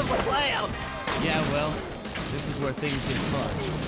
Wow. Yeah, well, this is where things get fun.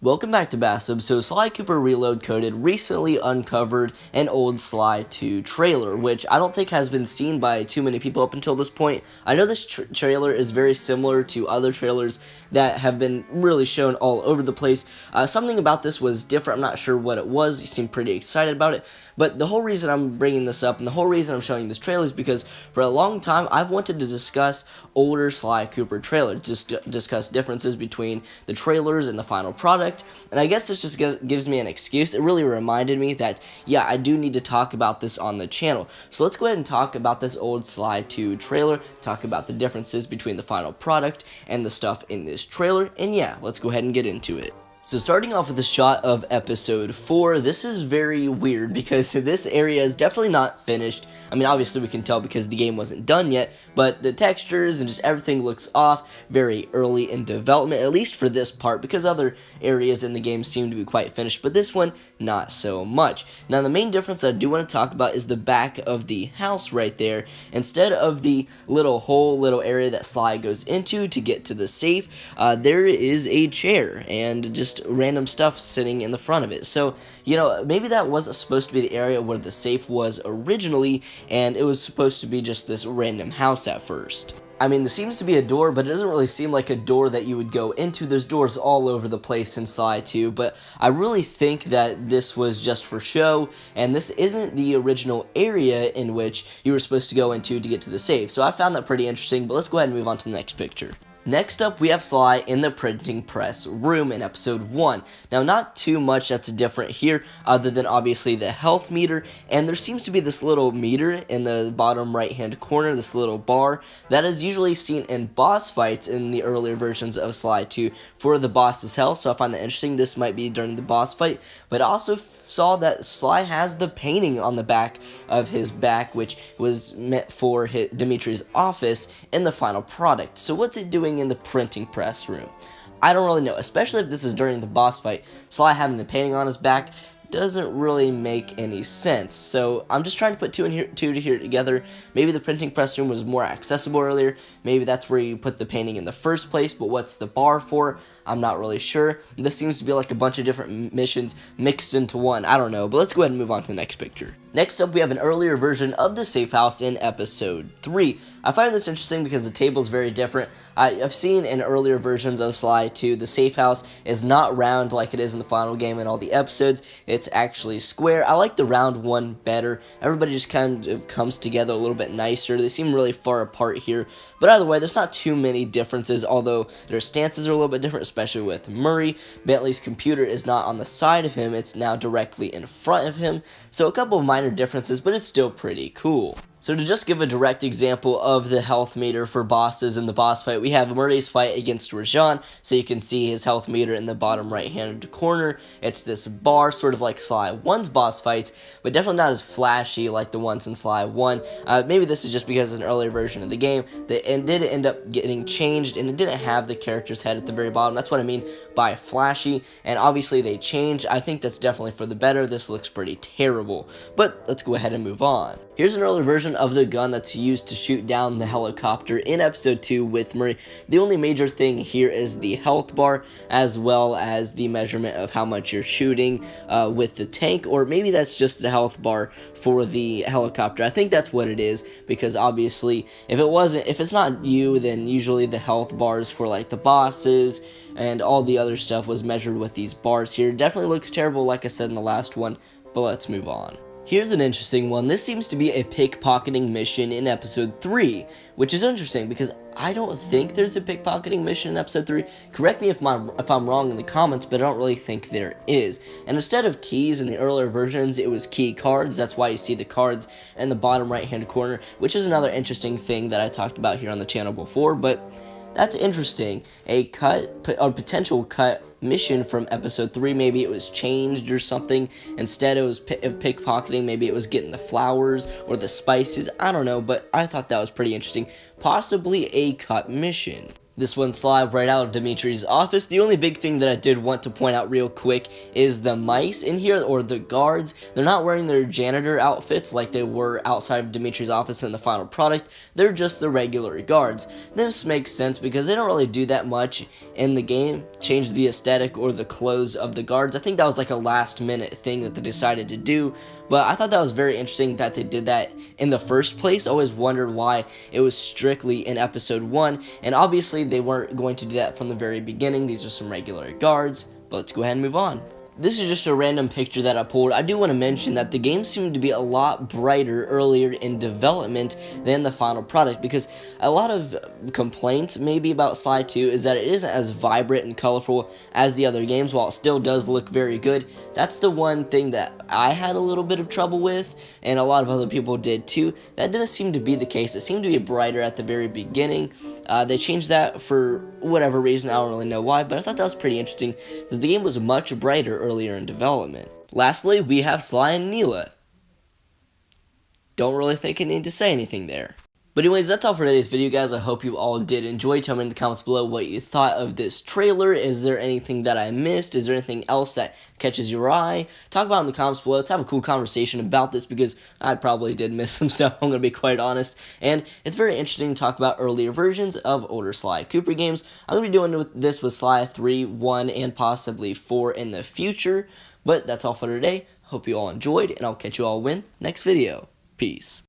Welcome back to Bassum. So Sly Cooper Reload Coded recently uncovered an old Sly 2 trailer, which I don't think has been seen by too many people up until this point. I know this trailer is very similar to other trailers that have been really shown all over the place. Something about this was different. I'm not sure what it was. You seemed pretty excited about it. But the whole reason I'm bringing this up and the whole reason I'm showing this trailer is because for a long time I've wanted to discuss older Sly Cooper trailers, just discuss differences between the trailers and the final product. And I guess this just gives me an excuse. It really reminded me that, yeah, I do need to talk about this on the channel. So let's go ahead and talk about this old Sly 2 trailer, talk about the differences between the final product and the stuff in this trailer, and yeah, let's go ahead and get into it. So starting off with a shot of episode 4, this is very weird because this area is definitely not finished. I mean, obviously we can tell because the game wasn't done yet, but the textures and just everything looks off, very early in development, at least for this part, because other areas in the game seem to be quite finished, but this one, not so much. Now, the main difference I do want to talk about is the back of the house right there. Instead of the little area that Sly goes into to get to the safe, there is a chair and just random stuff sitting in the front of it. So, you know, maybe that wasn't supposed to be the area where the safe was originally, and it was supposed to be just this random house at first. I mean, there seems to be a door, but it doesn't really seem like a door that you would go into. There's doors all over the place in Sly 2, but I really think that this was just for show, and this isn't the original area in which you were supposed to go into to get to the safe. So I found that pretty interesting, but let's go ahead and move on to the next picture. Next up, we have Sly in the printing press room in episode 1. Now, not too much that's different here, other than obviously the health meter, and there seems to be this little meter in the bottom right-hand corner, this little bar, that is usually seen in boss fights in the earlier versions of Sly 2 for the boss's health, so I find that interesting. This might be during the boss fight, but I also saw that Sly has the painting on the back of his back, which was meant for Dimitri's office in the final product. So what's it doing in the printing press room? I don't really know, especially if this is during the boss fight. Sly having the painting on his back doesn't really make any sense. So I'm just trying to put two together. Maybe the printing press room was more accessible earlier. Maybe that's where you put the painting in the first place, but what's the bar for? I'm not really sure. This seems to be like a bunch of different missions mixed into one. I don't know, but let's go ahead and move on to the next picture. Next up, we have an earlier version of the safe house in episode 3. I find this interesting because the table is very different. I've seen in earlier versions of Sly 2, the safe house is not round like it is in the final game in all the episodes. It's actually square. I like the round one better. Everybody just kind of comes together a little bit nicer. They seem really far apart here. But either way, there's not too many differences, although their stances are a little bit different, especially with Murray. Bentley's computer is not on the side of him. It's now directly in front of him. So a couple of minor differences, but it's still pretty cool. So to just give a direct example of the health meter for bosses in the boss fight, we have Murray's fight against Rajan, so you can see his health meter in the bottom right-hand corner. It's this bar, sort of like Sly 1's boss fights, but definitely not as flashy like the ones in Sly 1. Maybe this is just because it's an earlier version of the game that did end up getting changed, and it didn't have the character's head at the very bottom. That's what I mean by flashy, and obviously they changed. I think that's definitely for the better. This looks pretty terrible, but let's go ahead and move on. Here's an earlier version of the gun that's used to shoot down the helicopter in episode 2 with Murray. The only major thing here is the health bar, as well as the measurement of how much you're shooting with the tank, or maybe that's just the health bar for the helicopter. I think that's what it is, because obviously if it's not you, then usually the health bars for like the bosses and all the other stuff was measured with these bars here. Definitely looks terrible like I said in the last one, but let's move on. Here's an interesting one. This seems to be a pickpocketing mission in episode 3, which is interesting because I don't think there's a pickpocketing mission in episode 3. Correct me if I'm wrong in the comments, but I don't really think there is. And instead of keys in the earlier versions, it was key cards. That's why you see the cards in the bottom right-hand corner, which is another interesting thing that I talked about here on the channel before, but that's interesting. A potential cut mission from episode 3. Maybe it was changed or something. Instead it was pickpocketing. Maybe it was getting the flowers or the spices. I don't know, but I thought that was pretty interesting. Possibly a cut mission. This one slide right out of Dimitri's office. The only big thing that I did want to point out real quick is the mice in here, or the guards. They're not wearing their janitor outfits like they were outside of Dimitri's office in the final product. They're just the regular guards. This makes sense because they don't really do that much in the game, change the aesthetic or the clothes of the guards. I think that was like a last minute thing that they decided to do, but I thought that was very interesting that they did that in the first place. I always wondered why it was strictly in episode 1, and obviously they weren't going to do that from the very beginning. These are some regular guards, but let's go ahead and move on. This is just a random picture that I pulled. I do want to mention that the game seemed to be a lot brighter earlier in development than the final product, because a lot of complaints maybe about Sly 2 is that it isn't as vibrant and colorful as the other games. While it still does look very good, that's the one thing that I had a little bit of trouble with, and a lot of other people did too. That didn't seem to be the case. It seemed to be brighter at the very beginning. They changed that for whatever reason. I don't really know why, but I thought that was pretty interesting that the game was much brighter earlier in development. Lastly, we have Sly and Neela. Don't really think I need to say anything there. But anyways, that's all for today's video, guys. I hope you all did enjoy. Tell me in the comments below what you thought of this trailer. Is there anything that I missed? Is there anything else that catches your eye? Talk about it in the comments below. Let's have a cool conversation about this, because I probably did miss some stuff, I'm going to be quite honest. And it's very interesting to talk about earlier versions of older Sly Cooper games. I'm going to be doing this with Sly 3, 1, and possibly 4 in the future. But that's all for today. Hope you all enjoyed, and I'll catch you all in next video. Peace.